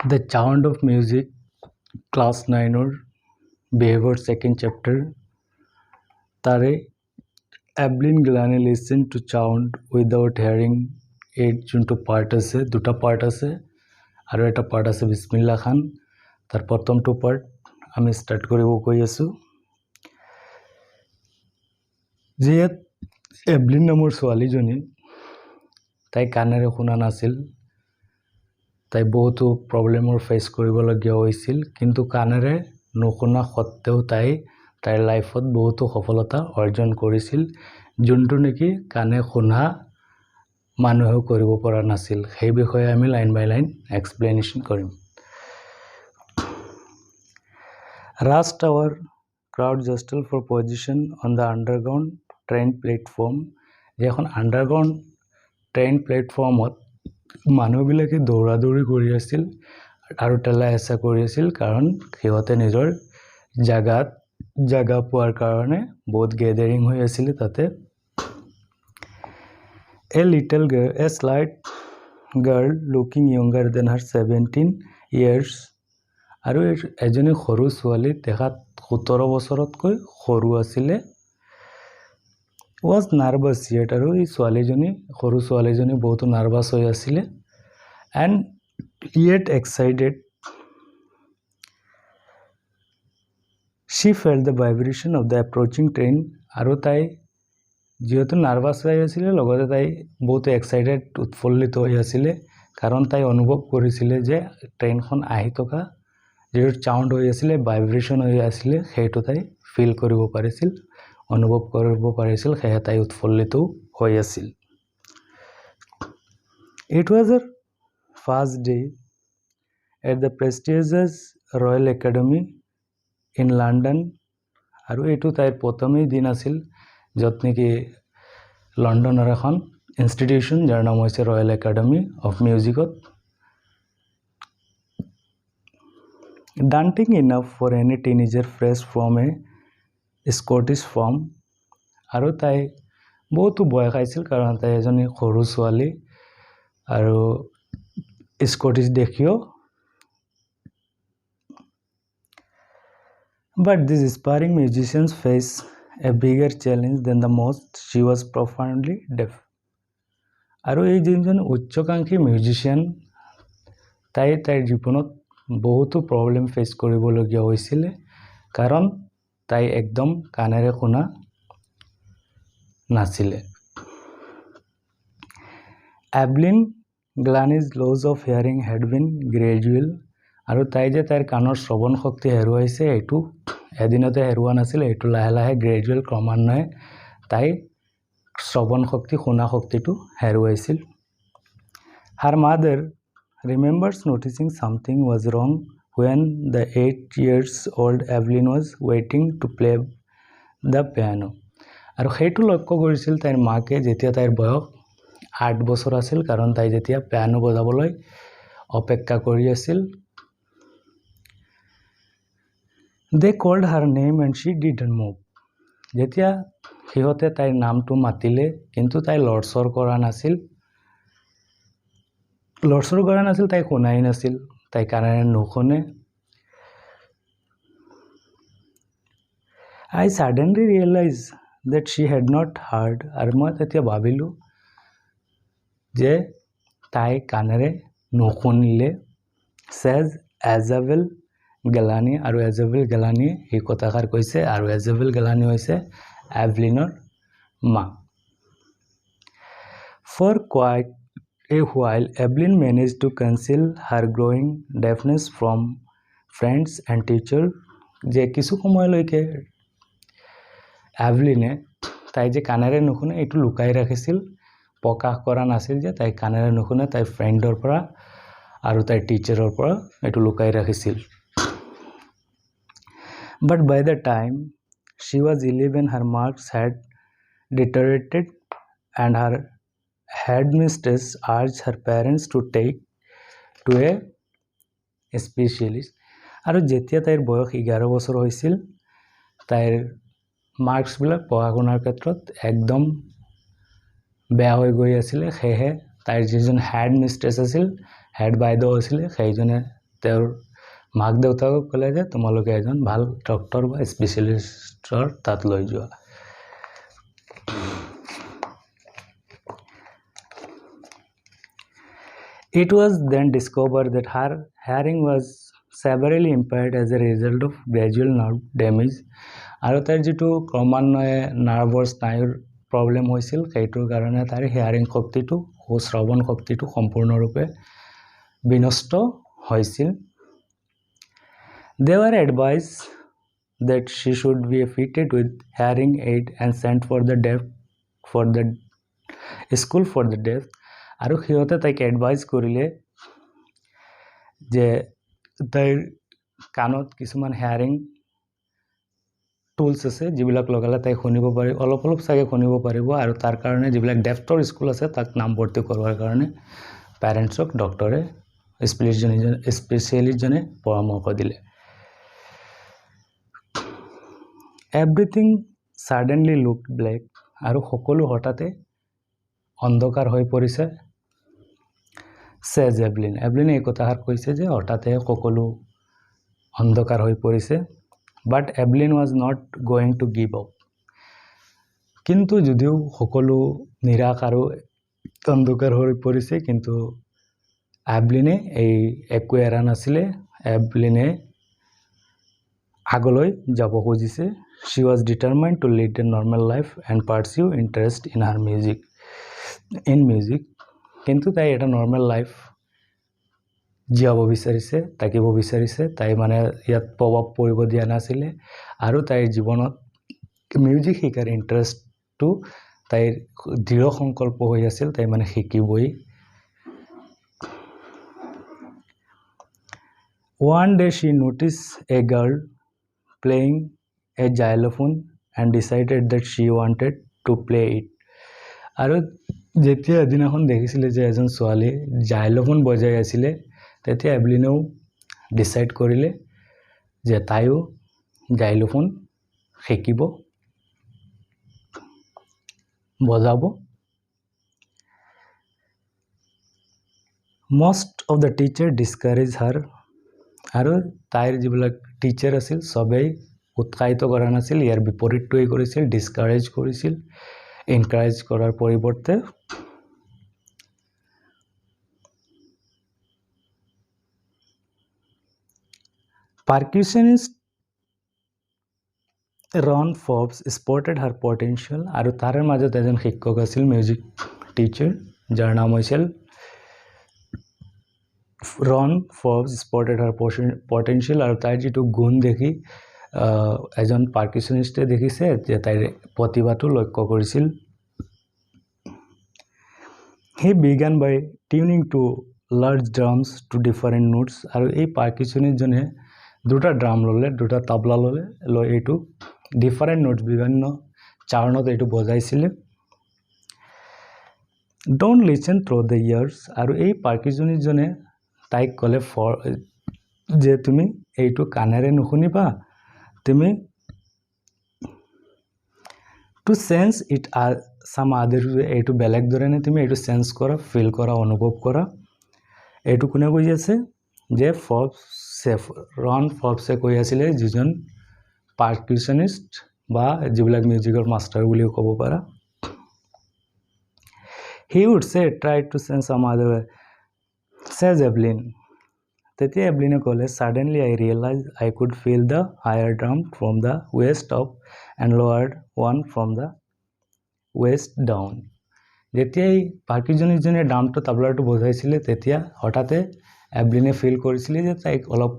The Sound of Music, Class 9 or Behavior second chapter. তারে Evelyn Gilani listened to sound without hearing it যোনটো part আছে দুটা part আছে আৰু এটা পাৰ্ট আছে বিসমিল্লাহ খান তাৰ প্ৰথমটো পাৰ্ট আমি স্টাৰ্ট কৰিব কৈ আছো যে এভলিন নামৰ ছোৱালীজনী তাই কানেৰে শুনা নাছিল তাই বহুতো প্ৰবলেমৰ ফেস কৰিবলগীয়া হৈছিল কিন্তু কানেৰে নুশুনা সত্ত্বেও তাইৰ লাইফত বহুতো সফলতা অৰ্জন কৰিছিল যোনটো নেকি কানে শুনা মানুহেও কৰিব পৰা নাছিল সেই বিষয়ে আমি লাইন বাই লাইন এক্সপ্লেনেশন কৰিম Rush Tower crowd jostle for position on the underground train platform যেখন underground train platformত মানুহবিলাকে দৌৰাদৌৰি কৰি আছিল আৰু তেলা এসা কৰি আছিল কাৰণ সিহঁতে নিজৰ জাগা পোৱাৰ কাৰণে বহুত গেদাৰিং হৈ আছিল তাতে A slight girl looking younger than her 17 years আৰু এজনী সৰু ছোৱালী দেখাত 17 বছৰতকৈ সৰু আছিল was nervous yet আৰু এই সৰু ছোৱালীজনী বহুত নাৰ্ভাস হৈ আছিল and yet excited she felt the vibration of the approaching train আৰু তাই যেহেতু নাৰ্ভাস হৈ আছিল লগতে তাই বহুত এক্সাইটেড উৎফুল্লিত হৈ আছিল কাৰণ তাই অনুভৱ কৰিছিল যে ট্ৰেইনখন আহি থকা যে সাউন্ড হৈ আছিল ভাইব্ৰেচন হৈ আছিল সেইটো তাই ফিল কৰিব পাৰিছিল অনুভৱ কৰিব পাৰিছিল সেয়া তাই উৎফুল্লিত হৈ আছিল It was her first day at the prestigious Royal Academy in London আৰু এটো তাইৰ প্ৰথমেই দিন আছিল যত নেকি লন্ডনৰ এখন ইনষ্টিটিউশন যাৰ নাম হৈছে ৰয়েল একাডেমি অফ মিউজিকত daunting enough for any teenager fresh from a Scottish farm আৰু তাই বহুত ভয় খাইছিল কাৰণ তাই এজনী সৰু ছোৱালী আৰু স্কটিছ দেখিও But these aspiring musicians face a bigger challenge than the most. She was profoundly deaf. আৰু এই যিজন উচ্চকাংক্ষী মিউজিশিয়ান তাইৰ জীৱনত বহুতো প্ৰবলেম ফেস কৰিবলগীয়া হৈছিল কাৰণ তাই একদম কানেৰে শুনা নাছিল Evelyn Gilani's loss of hearing had been gradual আৰু তাই যে তাইৰ কানৰ শ্ৰৱণ শক্তি হেৰুৱাইছে এটো এদিনতে হেৰুৱা নাছিল এটো লাহে লাহে গ্ৰেজুৱেল ক্ৰমান্বয়ে তাই শ্ৰৱণ শক্তি শুনা শক্তিটো হেৰুৱাইছিল Her mother remembers noticing something was wrong when the 8 years old Evelyn was waiting to play the piano আৰু হেতু লক্ষ্য কৰিছিল তাইৰ মাকে যেতিয়া তাইৰ বয়স 8 বছৰ আছিল কাৰণ তাই যেতিয়া পিয়ানো বজাবলৈ অপেক্ষা কৰি আছিল They called her name and she didn't move. যেতিয়া হিহতে তাইৰ নামটো মাতিলে কিন্তু তাই লৰছৰ কৰা নাছিল তাই শুনাই নাছিল তাই কানেৰে নুশুনে I suddenly realized that she had not heard আৰু মই তেতিয়া ভাবিলো যে তাই কানেৰে নুশুনিলে says Isabel Gilani আৰু Isabel Gilani এই কথাকাৰ কৈছে আৰু Isabel Gilani হৈছে Evelynৰ মা For quite a while Evelyn managed to conceal her growing deafness from friends and teachers যে কিছু সময়লৈকে Evelyn তাই যে কানেৰে নুশুনে এটো লুকাই ৰাখিছিল প্ৰকাশ কৰা নাছিল যে তাই কানেৰে নুশুনে তাই ফ্ৰেণ্ডৰ পৰা আৰু তাই টিচাৰৰ পৰা এটো লুকাই ৰাখিছিল But by the time she was 11 her marks had deteriorated and her headmistress urged her parents to take to a specialist আৰু যেতিয়া তাইৰ বয়স 11 বছৰ হৈছিল তাইৰ মাৰ্কস বিলাক পঢ়াশুনাৰ ক্ষেত্ৰত একদম বেয়া হৈ গৈ আছিল সেহে তাইৰ যিজন হেড মিস্ট্ৰেছ আছিল হেড বাইদেউ আছিল সেইজনে তেওঁৰ মাক দেউতাকক ক'লে যে তোমালোকে এজন ভাল ডক্টৰ বা স্পেচিয়েলিষ্টৰ তাত লৈ যোৱা It was then discovered that her hearing was severely impaired as a result of gradual nerve damage আৰু তাইৰ যিটো ক্ৰমান্বয়ে নাৰ্ভৰ স্নায়ুৰ প্ৰব্লেম হৈছিল সেইটোৰ কাৰণে তাইৰ হিয়াৰিং শক্তিটো শ্ৰৱণ শক্তিটো সম্পূৰ্ণৰূপে বিনষ্ট হৈছিল They were advised that she should be fitted with hearing aid and sent for the school for the deaf আৰু সিহঁতে তাইক এডভাইজ কৰিলে যে তাইৰ কাণত কিছুমান হেয়াৰিং টুলছ আছে যিবিলাক লগালে তাই শুনিব পাৰি অলপ চাগে শুনিব পাৰিব আৰু তাৰ কাৰণে যিবিলাক ডেফটৰ স্কুল আছে তাক নামভৰ্তি কৰোৱাৰ কাৰণে পেৰেণ্টছক ডক্টৰে স্পেচিয়েলিষ্টজনে পৰামৰ্শ দিলে Everything suddenly looked black আৰু সকলো হঠাতে অন্ধকাৰ হৈ পৰিছে says Evelyn এই কথাষাৰ কৈছে যে হঠাতে সকলো অন্ধকাৰ হৈ পৰিছে but Evelyn was not going to give up কিন্তু যদিও সকলো নিৰাশ আৰু অন্ধকাৰ হৈ পৰিছে কিন্তু এভলিনে এই একো এৰা নাছিলে এভলিনে আগলৈ যাব খুজিছে She was determined to lead a normal life and pursue interest in her music. কিন্তু তাই এটা নৰ্মেল লাইফ জীয়াব বিচাৰিছে থাকিব বিচাৰিছে তাই মানে ইয়াত প্ৰভাৱ পৰিব দিয়া নাছিলে আৰু তাইৰ জীৱনত মিউজিক শিকাৰ ইণ্টাৰেষ্টটো তাইৰ দৃঢ় সংকল্প হৈ আছিল তাই মানে শিকিবই One day she noticed a girl playing a xylophone and decided that she wanted to play it. আৰু যেতিয়া এদিনাখন দেখিছিলে যে এজন ছোৱালী জাইলোফোন বজাই আছিলে তেতিয়া এভলিনেও ডিসাইড কৰিলে যে তাইও জাইলোফোন শিকিব বজাব Most of the teacher discouraged her আৰু তাইৰ যিবিলাক টিচাৰ আছিল সবেই উৎসাহিত কৰা নাছিল ইয়াৰ বিপৰীতটোই কৰিছিল ডিসকাৰেজ কৰিছিল এনকাৰেজ কৰাৰ পৰিৱৰ্তে Percussionist Ron Forbes spotted her potential আৰু তাৰে মাজত এজন শিক্ষক আছিল মিউজিক টিচাৰ যাৰ নাম হৈছিল Ron Forbes spotted her potential আৰু তাইৰ যিটো গুণ দেখি এজন পাৰ্কিউশনিষ্টে দেখিছে যে তাইৰ প্ৰতিভাটো লক্ষ্য কৰিছিল He began by tuning to large drums to different notes আৰু এই পাৰ্কিউশনিষ্টজনে দুটা ড্ৰাম ললে দুটা তবলা ললে লৈ এইটো ডিফাৰেন্ট নোটস বিভিন্ন চাৰণত এইটো বজাইছিল Don't listen through the ears আৰু এই পাৰ্কিউশনিষ্টজনে তাইক কলে যে তুমি এইটো কানেৰে নুশুনিবা তুমি to sense it as some other এইটো বেলেগ ধৰণে তুমি এইটো সেন্স কৰা ফিল কৰা অনুভৱ কৰা এইটো কোনে কৈ আছে যে ৰন ফৰ্বছে কৈ আছিল যিজন পাৰ্কিউশনিষ্ট বা যিবিলাক মিউজিকৰ মাষ্টাৰ বুলিও ক'ব পাৰা He would say try to sense some other says Evelyn তেতিয়া এভলিনে ক'লে suddenly I realized I could feel the higher drum from the waist up and lower one from the waist down যেতিয়া পাৰ্কিউশনিষ্টজনে ড্ৰামটো তবলাটো বজাইছিল তেতিয়া হঠাতে এভলিনে feel কৰিছিল যে তাইক অলপ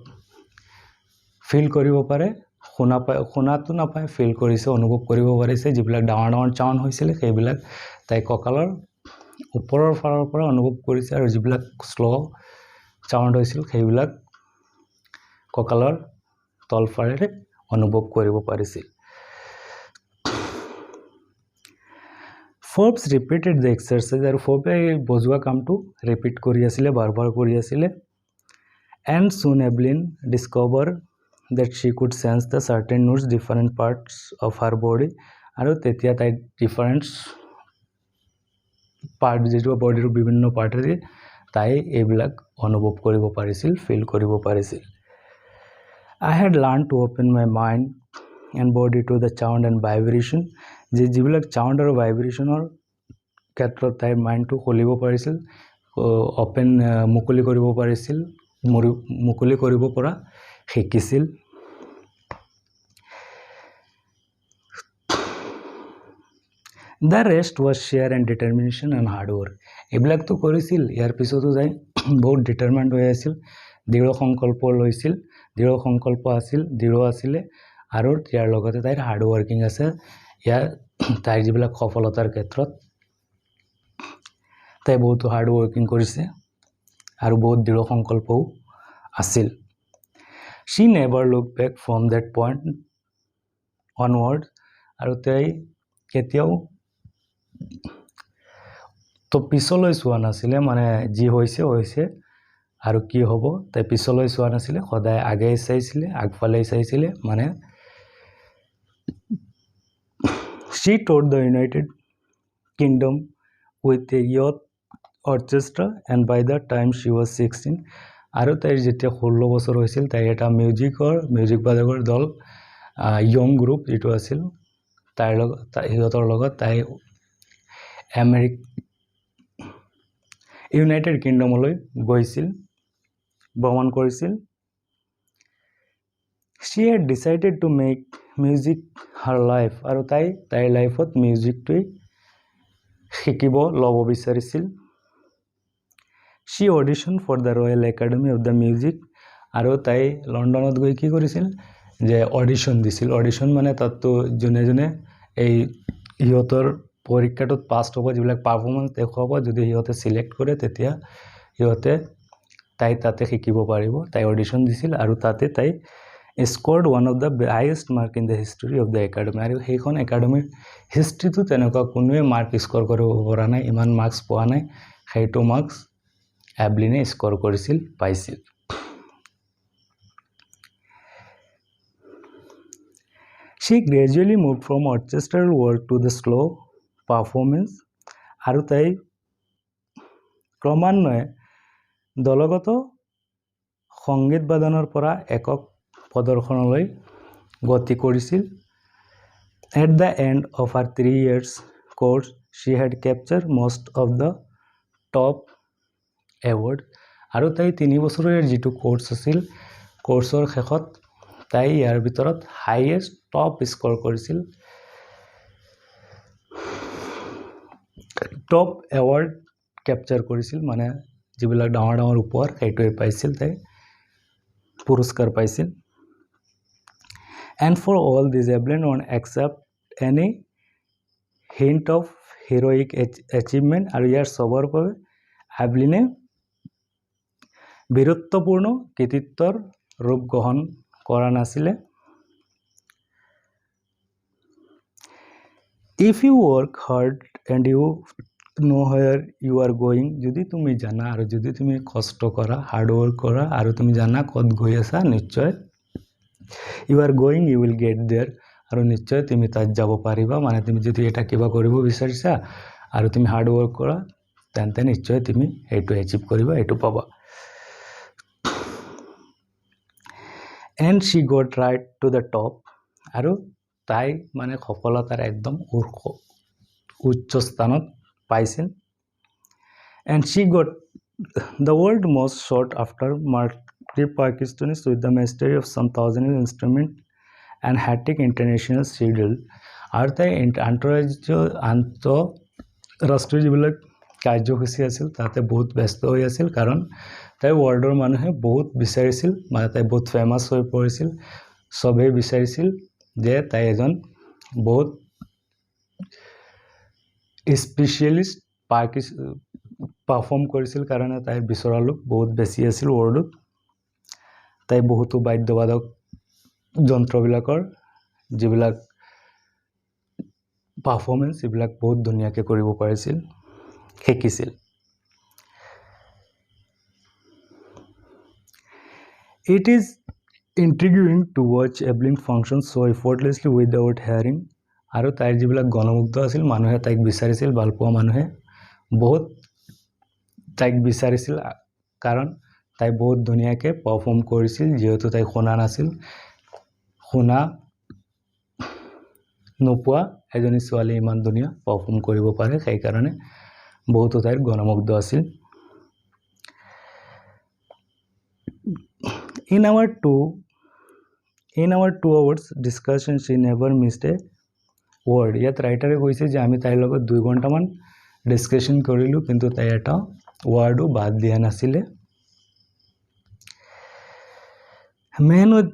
feel কৰিব পাৰে শুনাটো নাপায় ফিল কৰিছে অনুভৱ কৰিব পাৰিছে যিবিলাক ডাঙৰ চাউণ্ড হৈছিল সেইবিলাক তাই কঁকালৰ ওপৰৰ ফালৰ পৰা অনুভৱ কৰিছে আৰু যিবিলাক স্লো চাউণ্ড হৈছিল সেইবিলাক কঁকালৰ তলফাৰে অনুভৱ কৰিব পাৰিছিল Forbes repeated the exercise আৰু ফৰ্বে বজোৱা কামটো ৰিপিট কৰি আছিল বাৰবাৰ কৰি আছিল and soon Evelyn discovered that she could sense the certain notes different parts of her body আৰু তেতিয়া তাই ডিফাৰেন্ট পাৰ্ট যেটো বডিৰ বিভিন্ন পাৰ্টেৰে তাই এইবিলাক অনুভৱ কৰিব পাৰিছিল ফিল কৰিব পাৰিছিল I had learned to open my mind and body to the sound and vibration যিবিলাক sound আৰু vibrationৰ ক্ষেত্ৰত তাইৰ মাইণ্ডটো খুলিব পাৰিছিল অপেন মুকলি কৰিব পাৰিছিল মুকলি কৰিব পৰা শিকিছিল The rest was sheer and determination and hard work এইবিলাক তো কৰিছিল ইয়াৰ পিছতো যাই বহুত ডিটাৰমাইণ্ড হৈ আছিল দৃঢ় সংকল্প লৈছিল দৃঢ় সংকল্প আছিল দৃঢ় আছিলে আৰু ইয়াৰ লগতে তাইৰ হাৰ্ড ৱৰ্কিং আছে ইয়াৰ তাইৰ যিবিলাক সফলতাৰ ক্ষেত্ৰত তাই বহুত হাৰ্ড ৱৰ্কিং কৰিছে আৰু বহুত দৃঢ় সংকল্পও আছিল She never looked back from that point onward আৰু তাই কেতিয়াও তো পিছলৈ চোৱা নাছিলে মানে যি হৈছে হৈছে আৰু কি হ'ব তাই পিছলৈ চোৱা নাছিলে সদায় আগে চাইছিলে আগফালে চাইছিলে মানে She toured the United Kingdom with a youth orchestra and by the time she was 16 আৰু তাইৰ যেতিয়া 16 বছৰ হৈছিল তাই এটা মিউজিক বাদকৰ দল ইয়ং গ্ৰুপ যেটো আছিল তাইৰ লগত হিয়তৰ লগত তাই ইউনাইটেড কিংডমলৈ গৈছিল ভ্ৰমণ কৰিছিল She had decided to make music her life আৰু তাইৰ লাইফত মিউজিকটোই শিকিব ল'ব বিচাৰিছিল She auditioned for the Royal Academy of the Music আৰু তাই লণ্ডনত গৈ কি কৰিছিল যে অডিশন দিছিল অডিশন মানে তাতো জনে এই হিয়তৰ পৰীক্ষাটোত পাছ হ'ব যিবিলাক পাৰফৰ্মেন্স দেখুৱাব যদি হিয়তে সিলেক্ট কৰে তেতিয়া হিয়তে তাই তাতে শিকিব পাৰিব তাই অডিশন দিছিল আৰু তাতে তাই scored one of the highest mark in the history of the academy আৰু সেইখন একাডেমিৰ হিষ্ট্ৰীটো তেনেকুৱা কোনোৱে মাৰ্ক স্কোৰ কৰিব পৰা নাই ইমান মাৰ্কস পোৱা নাই সেইটো মাৰ্কস এভলিনে স্কোৰ কৰিছিল পাইছিল She gradually moved from orchestral work to the slow performance আৰু তাই ক্ৰমান্বয়ে দলগত সংগীত বাদনৰ পৰা একক প্ৰদৰ্শনলৈ গতি কৰিছিল At the end of her 3 years course she had captured most of the top award আৰু তাই 3 বছৰৰ যেটো কোৰ্স আছিল কোৰ্সৰ শেষত তাই ইয়াৰ ভিতৰত হাইয়েষ্ট টপ স্কোৰ কৰিছিল টপ এৱাৰ্ড ক্যাপচাৰ কৰিছিল মানে যিবিলাক ডাঙৰ উপহাৰ সেইটোৱে পাইছিল তাই পুৰস্কাৰ পাইছিল And for all this Evelyn won't accept any hint of heroic achievement আৰু ইয়াৰ সবৰ বাবে এভলিনে বীৰত্বপূৰ্ণ কৃতিত্বৰ ৰূপ গ্ৰহণ কৰা নাছিলে If you work hard and you know where you are going যদি তুমি জানা আৰু যদি তুমি কষ্ট কৰা হাৰ্ড ওয়াৰ্ক কৰা আৰু তুমি জানা কত গৈ আছা নিশ্চয় you are going you will get there আৰু নিশ্চয় তুমি তাত যাব পাৰিবা মানে তুমি যদি এটা কিবা কৰিব বিচাৰিছা আৰু তুমি হাৰ্ড ওয়াৰ্ক কৰা তেন্তে নিশ্চয় তুমি এইটো এচিভ কৰিবা এইটো পাবা and she got right to the top আৰু তাই মানে সফলতাৰ একদম উচ্চ স্থানত পাইছিল and she got the world most sought after multi-Pakistanis with the mastery of some thousand instrument and Hattic international schedule আৰু তাই আন্তঃৰাষ্ট্ৰীয় যিবিলাক কাৰ্যসূচী আছিল তাতে বহুত ব্যস্ত হৈ আছিল কাৰণ তাই ওয়াৰ্ল্ডৰ মানুহে বহুত বিচাৰিছিল মানে তাই বহুত ফেমাস হৈ পৰিছিল সবে বিচাৰিছিল যে তাই এজন বহুত স্পেশালিষ্ট পাৰফৰ্ম কৰিছিল কাৰণ তাই বিচৰা লোক বহুত বেছি আছিল ওয়াৰ্ল্ডত তাই বহুতো বাদ্যবাদক যন্ত্ৰবিলাকৰ যিবিলাক পাৰফৰমেন্স এইবিলাক বহুত ধুনীয়াকৈ কৰিব পাৰিছিল শিকিছিল It is intriguing to watch Evelyn function so effortlessly without hearing আৰু তাইৰ যিবিলাক গণমুগ্ধ আছিল মানুহে তাইক বিচাৰিছিল ভালপোৱা মানুহে বহুত তাইক বিচাৰিছিল কাৰণ তাই বহুত ধুনীয়াকৈ পাৰফৰ্ম কৰিছিল যেহেতু তাই শুনা নাছিল শুনা নোপোৱা এজনী ছোৱালী ইমান ধুনীয়া পাৰফৰ্ম কৰিব পাৰে সেই কাৰণে বহুতো তাইৰ গণমুগ্ধ আছিল in our 2 hours discussion she never missed a word ইয়াত ৰাইটাৰে কৈছে যে আমি তাইৰ লগত 2 ঘণ্টামান ডিসকাশন কৰিলো কিন্তু তাই এটা ওয়াৰ্ডও বাদ দিয়া নাছিলে men with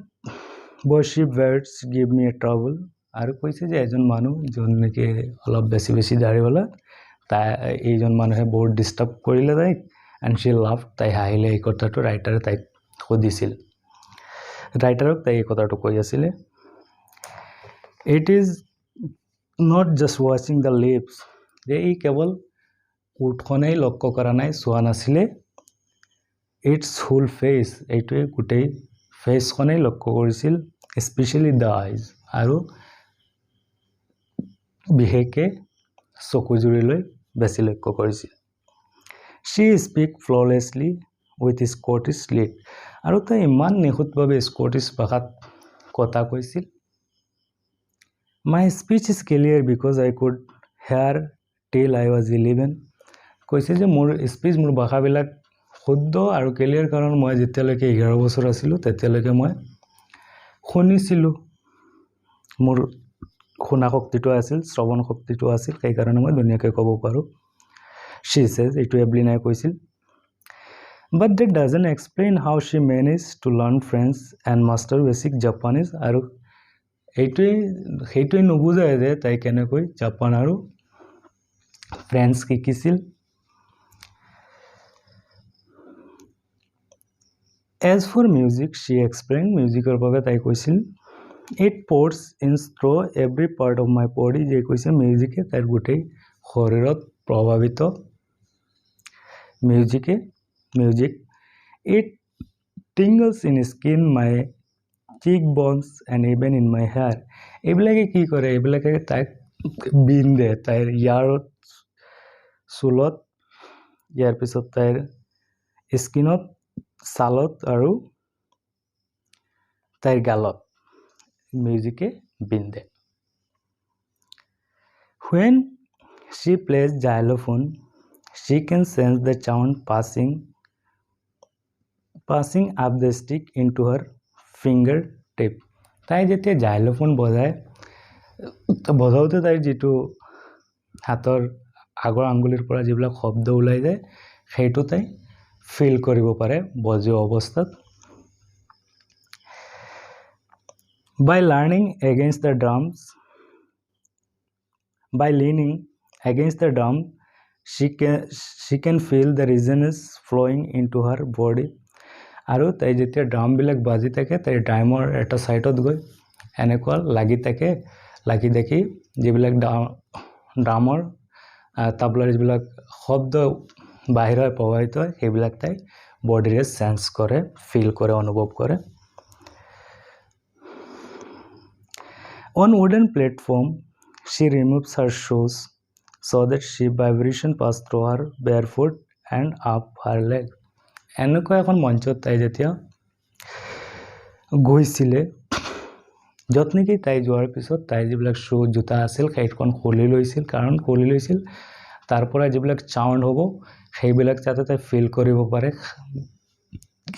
worship words give me a trouble আৰু কৈছে যে এজন মানুহ যোনকে অলপ বেছি দাঢ়িওলা তাই এইজন মানুহে বহুত ডিস্টার্ব কৰিলে তাইক and she laughed তাই হাঁহিলে এই কথাটো ৰাইটাৰে তাইক সুধিছিল ৰাইটাৰক তাই এই কথাটো কৈ আছিল it is not just watching the lips যে এই কেৱল উঠখনেই লক্ষ্য কৰা নাই চোৱা নাছিলে its whole face এইটোৱে গোটেই ফেচখনেই লক্ষ্য কৰিছিল স্পেশালি the eyes আৰু বিহেকে চকুজুৰিলৈ বেছি লক্ষ্য কৰিছিল she speak flawlessly with Scottish slit আৰু তাই ইমান নিখুঁতভাৱে স্কটিছ ভাষাত কথা কৈছিল my speech is clear because I could hear till I was 11 কৈছে যে মোৰ স্পিচ মোৰ ভাষাবিলাক শুদ্ধ আৰু ক্লিয়াৰ কাৰণ মই যেতিয়ালৈকে 11 বছৰ আছিলো তেতিয়ালৈকে মই শুনিছিলো মোৰ শুনা শক্তিটো আছিল শ্ৰৱণ শক্তিটো আছিল সেই কাৰণে মই ধুনীয়াকৈ ক'ব পাৰো she says এইটো এভলিনাই কৈছিল but that doesn't explain how she managed to learn French and master basic Japanese আৰু এইটোৱে নুবুজায় যে তাই কেনেকৈ জাপান আৰু ফ্ৰেঞ্চ শিকিছিল as for music she explained musicৰ বাবে তাই কৈছিল it pours in through every part of my body যে কৈছে মিউজিকে তাইৰ গোটেই শৰীৰত প্ৰভাৱিত music it tingles in skin my cheekbones and even in my hair এইবিলাকে কি কৰে এইবিলাকে তাইক বিন্দে তাইৰ ইয়াৰত চুলত ইয়াৰ পিছত তাইৰ স্কিনত ছালত আৰু তাইৰ গালত মিউজিকে বিন্দে when she plays xylophone she can sense the sound passing up the stick into her fingertip তাই যেতিয়া xylophone বজাওতে তাইৰ যেটো হাতৰ আগৰ আঙ্গুলিৰ পৰা যিবিলাক শব্দ ওলাই যায় সেইটো তাই ফিল কৰিব পাৰে বজোৱা অৱস্থাত by leaning against the drum she can feel the resonance flowing into her body আৰু তাই যেতিয়া ড্ৰাম বিলাক বাজি থাকে তাই ড্ৰামৰ এটা সাইডত গৈ এনেকুৱা লাগি দেখি যিবিলাক ড্ৰামৰ তাবলাৰ যিবিলাক শব্দ বাহিৰ হৈ প্ৰবাহিত হয় সেইবিলাক তাই বডিৰে সেন্স কৰে ফিল কৰে অনুভৱ কৰে on wooden platform she removes her shoes so that she vibration pass through her barefoot and up her leg এনেকুৱা এখন মঞ্চত তাই যেতিয়া গৈছিলে যতনেকি তাই যোৱাৰ পিছত তাই যিবিলাক শু জোতা আছিল সেইখন খুলি লৈছিল কাৰণ খুলি লৈছিল তাৰ পৰা যিবিলাক সাউন্ড হ'ব সেইবিলাক যাতে তাই ফিল কৰিব পাৰে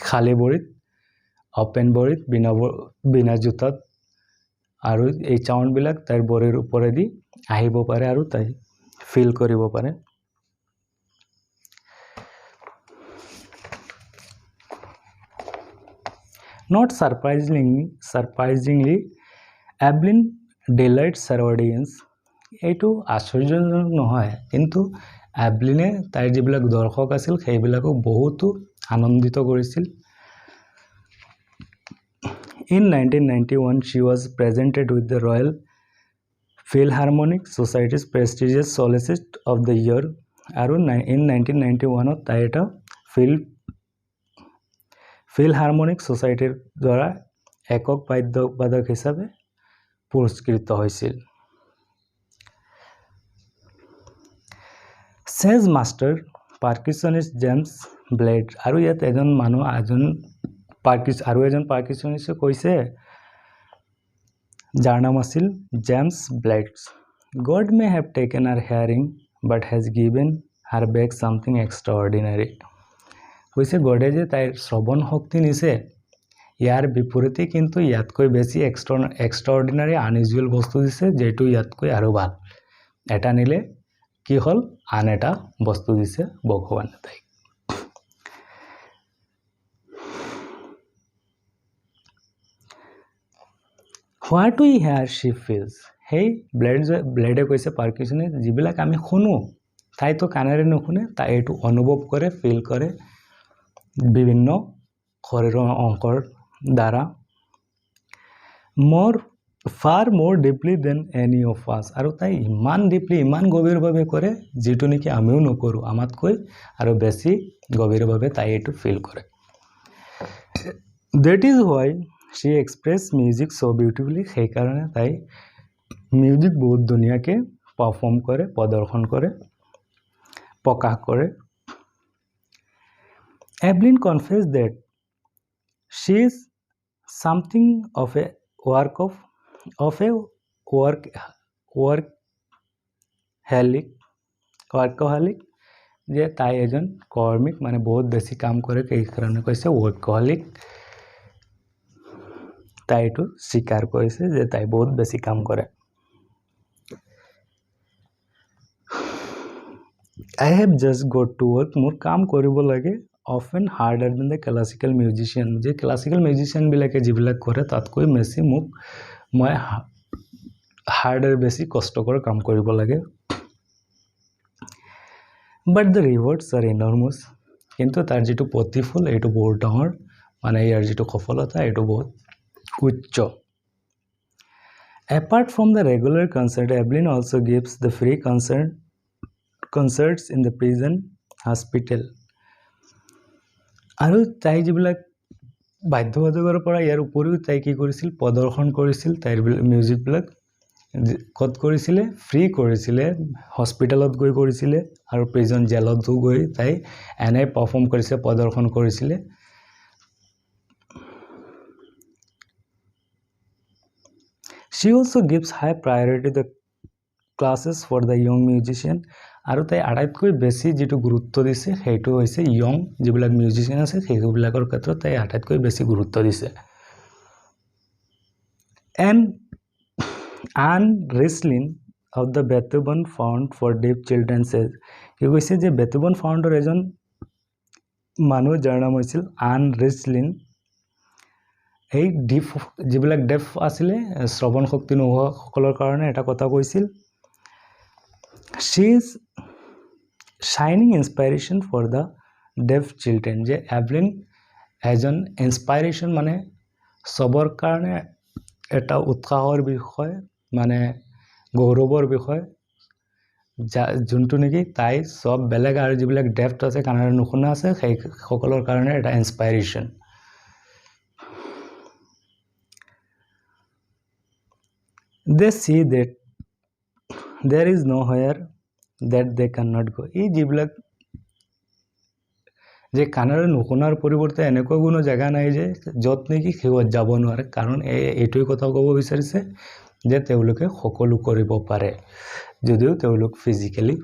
খালি ভৰিত ওপেন ভৰিত বিনা জোতাত আৰু এই সাউন্ড বিলাক তাইৰ ভৰিৰ ওপৰেদি আহিব পাৰে আৰু তাই ফিল কৰিব পাৰে Not surprisingly, Evelyn delights her audience. এইটো আশ্চৰ্যজনক নহয় কিন্তু এভলিনে তাইৰ যিবিলাক দৰ্শক আছিল সেইবিলাকক বহুতো আনন্দিত কৰিছিল In 1991 she was presented with the Royal Philharmonic Society's prestigious Soloist of the Year আৰু in 1991 তাই এটা ফিলহাৰমনিক সোসাইটিৰ দ্বাৰা একক বাদ্যবাদক হিচাপে পুৰস্কৃত হৈছিল Sage master পাৰ্কিনছনিষ্ট জেমছ ব্লেড আৰু ইয়াত এজন পাৰ্কিনছনিষ্টে কৈছে যাৰ নাম আছিল James blade God may have taken her hearing but has given her back something extraordinary কৈছে গডে যে তাইৰ শ্ৰৱণ শক্তি নিছে ইয়াৰ বিপৰীতে কিন্তু ইয়াতকৈ বেছি এক্সট্ৰাঅৰ্ডিনাৰী আনইউজুৱেল বস্তু দিছে যেটো ইয়াতকৈ আৰু ভাল এটা নিলে কি হল আন এটা বস্তু দিছে ভগৱানে তাই What we hear she feels hey ব্লেডে কৈছে পাৰ্কিনছনে যিবিলাক আমি শুনো তাই তো কানেৰে নুশুনে তাই এটো অনুভৱ কৰে ফিল কৰে বিভিন্ন শৰীৰৰ অংকৰ দ্বাৰা far more deeply than any of us আৰু তাই ইমান ডিপলি ইমান গভীৰভাৱে কৰে যেটো নেকি আমিও নকৰো আমাতকৈ আৰু বেছি গভীৰভাৱে তাই এটো ফিল কৰে that is why she expressed music so beautifully সেই কাৰণে তাই মিউজিক বহুত ধুনীয়াকে পাৰফৰ্ম কৰে প্ৰদৰ্শন কৰে প্ৰকাশ কৰে Evelyn confessed that she is something of a workaholic যে তাই এজন কৰ্মিক মানে বহুত বেছি কাম কৰে এই কাৰণে কৈছে workaholic তাইটো স্বীকাৰ কৰিছে যে তাই বহুত বেছি কাম কৰে I have just got to work মোৰ কাম কৰিব লাগে often harder than the classical musician যে classical musician বিলাকে যিবিলাক কৰে তাতকৈ বেছি মই harder বেছি কষ্টকৰ কাম কৰিব লাগে but the rewards are enormous কিন্তু তাৰ যেটো প্ৰতিফল এটো বহুত ডাঙৰ মানে ইয়াৰ যেটো সফলতা এটো বহুত উচ্চ Apart from the regular concert Evelyn also gives the free concerts in the prison hospital আৰু তাই যিবিলাক বাধ্যবাধকৰ পৰা ইয়াৰ উপৰিও তাই কি কৰিছিল প্ৰদৰ্শন কৰিছিল তাইৰ মিউজিক বিলাক কত কৰিছিল ফ্ৰী কৰিছিল হস্পিটেলত গৈ কৰিছিল আৰু প্ৰিজন জেলত গৈ তাই এনে পাৰফৰ্ম কৰিছে প্ৰদৰ্শন কৰিছিল She also gives high priority the classes for the young musician আৰু তাই আটাইতকৈ বেছি যেটো গুৰুত্ব দিছে হেটো হৈছে ইয়ং যিবিলাক মিউজিচিয়ান আছে সেইবিলাকৰ ক্ষেত্ৰত তাই আটাইতকৈ বেছি গুৰুত্ব দিছে and wrestling of the Beethoven Fund for Deaf Children says কি কৈছে যে Beethoven Fundৰ এজন মানুহ যাৰ নাম হৈছিল আন ৰেছলিন এই ডিফ যিবিলাক ডেফ আছিল শ্ৰৱণ শক্তি নোহোৱা সকলৰ কাৰণে এটা কথা কৈছিল She is shining inspiration for the deaf children যে Evelyn এজন ইনস্পাইরেশন মানে সবৰ কাৰণে এটা উৎসাহৰ বিষয় মানে গৌৰৱৰ বিষয় যোনটো নেকি তাই সব বেলেগ আৰু যিবিলাক ডেফট আছে কাণৰে নুশুনা আছে সেই সকলৰ কাৰণে এটা ইনস্পাইরেশন They see that there is nowhere that they cannot go এই যিবিলাক যে কাণৰে নুশুনাৰ পৰিৱৰ্তে এনেকুৱা কোনো জায়গা নাই যে যত নেকি হেৱত যাব নোৱাৰে কাৰণ এইটোই কথা ক'ব বিচাৰিছে যে তেওঁলোকে সকলো কৰিব পাৰে যদিও তেওঁলোক ফিজিক্যালি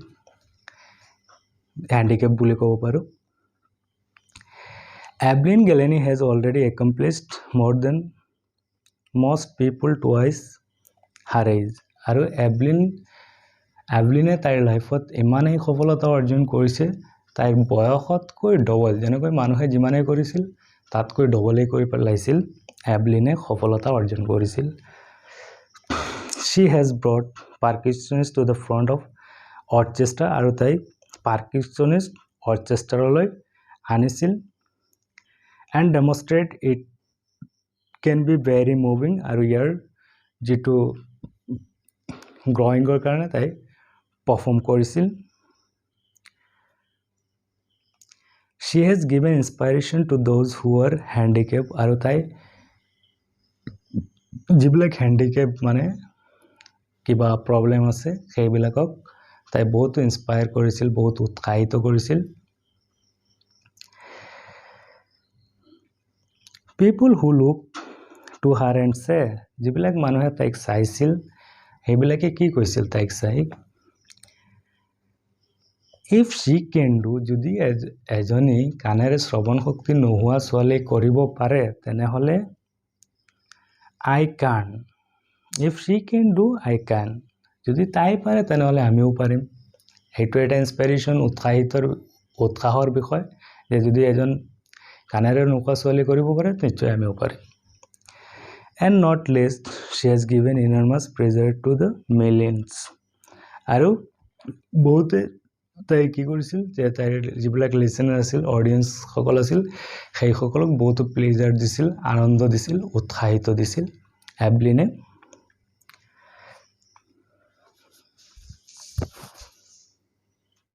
হ্যান্ডিক্যাপ বুলি ক'ব পাৰো Evelyn Galeni has already accomplished more than most people twice her age আৰু এভলিনে তাইৰ লাইফত ইমানেই সফলতা অৰ্জন কৰিছে তাইৰ বয়সতকৈ ডবল যেনেকৈ মানুহে যিমানেই কৰিছিল তাতকৈ ডবলেই কৰি পেলাইছিল এভলিনে সফলতা অৰ্জন কৰিছিল She has brought Parkinsonists to the front of orchestra আৰু তাই Parkinsonist orchestraলৈ আনিছিল and demonstrate it can be very moving আৰু ইয়াৰ যেটো গ্ৰয়িংৰ কাৰণে তাই পাৰফৰ্ম কৰিছিল She has given inspiration to those who are handicapped আৰু তাই যিবিলাক হ্যান্ডিক্যাপ মানে কিবা প্ৰবলেম আছে সেইবিলাকক তাই বহুত ইনস্পায়াৰ কৰিছিল বহুত উৎসাহিত কৰিছিল people who look to her and say যিবিলাক মানুহে তাইক চাইছিল সেইবিলাকে কি কৈছিল তাইক চাই ইফ শ্বি কেন ডু যদি এজনী কাণেৰে শ্ৰৱণ শক্তি নোহোৱা ছোৱালী কৰিব পাৰে তেনেহ'লে আই কান ইফ শ্বি কেন ডু আই কান যদি তাই পাৰে তেনেহ'লে আমিও পাৰিম এইটো এটা ইনস্পিৰেশ্যন উৎসাহৰ বিষয় যে যদি এজন কাণেৰে নোকোৱা ছোৱালী কৰিব পাৰে নিশ্চয় আমিও পাৰিম and not least she has given enormous pleasure to the millions আৰু বহুতে তাই কি কৰিছিল যে তাইৰ যিবিলাক লিচেনাৰ আছিল অডিয়েন্সসকল আছিল সেইসকলক বহুতো প্লেজাৰ দিছিল আনন্দ দিছিল উৎসাহিত দিছিল এভলিনে